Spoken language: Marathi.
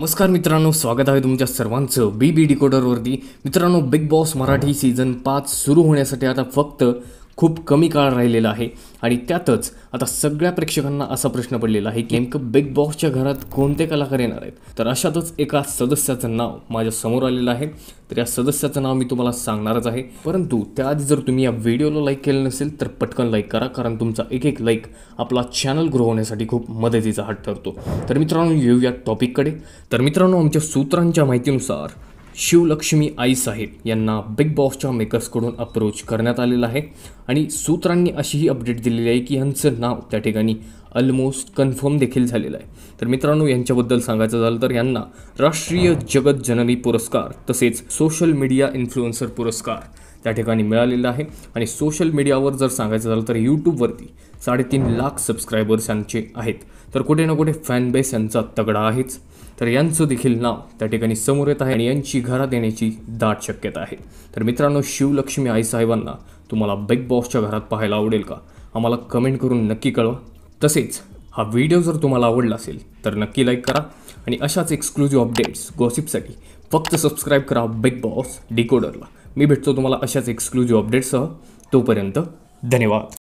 नमस्कार मित्रांनो, स्वागत आहे तुमच्या सर्वांचं बी डिकोडरवरती। मित्रांनो, बिग बॉस मराठी सीझन 5 सुरू होण्यासाठी आता फक्त खूप कमी काळ राहिलेला आहे आणि त्यातच आता सगळ्या प्रेक्षकांना असा प्रश्न पडलेला आहे की नेमकं बिग बॉसच्या घरात कोणते कलाकार येणार आहेत। तर अशातच एका सदस्याचं नाव माझ्या समोर आलेलं आहे। तर या सदस्याचं नाव मी तुम्हाला सांगणारच आहे, परंतु त्याआधी जर तुम्ही या व्हिडिओला लाईक केलं नसेल तर पटकन लाईक करा, कारण तुमचा एक लाईक आपला चॅनल ग्रो होण्यासाठी खूप मदतीचा हात ठरतो। तर मित्रांनो, येऊया टॉपिककडे। तर मित्रांनो, आमच्या सूत्रांच्या माहितीनुसार शिवलक्ष्मी आई साहेब यांना बिग बॉसच्या मेकर्सकडून अप्रोच करण्यात आलेला आहे आणि सूत्रांनी अशीही अपडेट दिलेली आहे की यांचं नाव त्या ठिकाणी ऑलमोस्ट कन्फर्म देखील झालेलं आहे। तर मित्रांनो, यांच्याबद्दल सांगायचं झालं तर यांना राष्ट्रीय जगत जननी पुरस्कार तसेच सोशल मीडिया इन्फ्लुएन्सर पुरस्कार त्या ठिकाणी मिळालेला आहे आणि सोशल मीडियावर जर सांगायचं झालं तर यूट्यूबवरती 3.5 लाख सबस्क्रायबर्स यांचे आहेत। तर कुठे ना कुठे फॅन बेस यांचा तगडा आहेच। तर यांचं देखील नाव त्या ठिकाणी समोर येत आहे आणि यांची घरात येण्याची दाट शक्यता आहे। तर मित्रांनो, शिवलक्ष्मी आई साहेबांना तुम्हाला बिग बॉसच्या घरात पाहायला आवडेल का? आम्हाला कमेंट करून नक्की कळवा। तसेच हा व्हिडिओ जर तुम्हाला आवडला असेल तर नक्की लाईक करा आणि अशाच एक्सक्लुझिव्ह अपडेट्स गॉसिपसाठी फक्त सबस्क्राईब करा बिग बॉस डिकोडरला। मी भेटतो तुम्हाला अशाच एक्सक्लुझिव्ह अपडेट्ससह। तोपर्यंत धन्यवाद।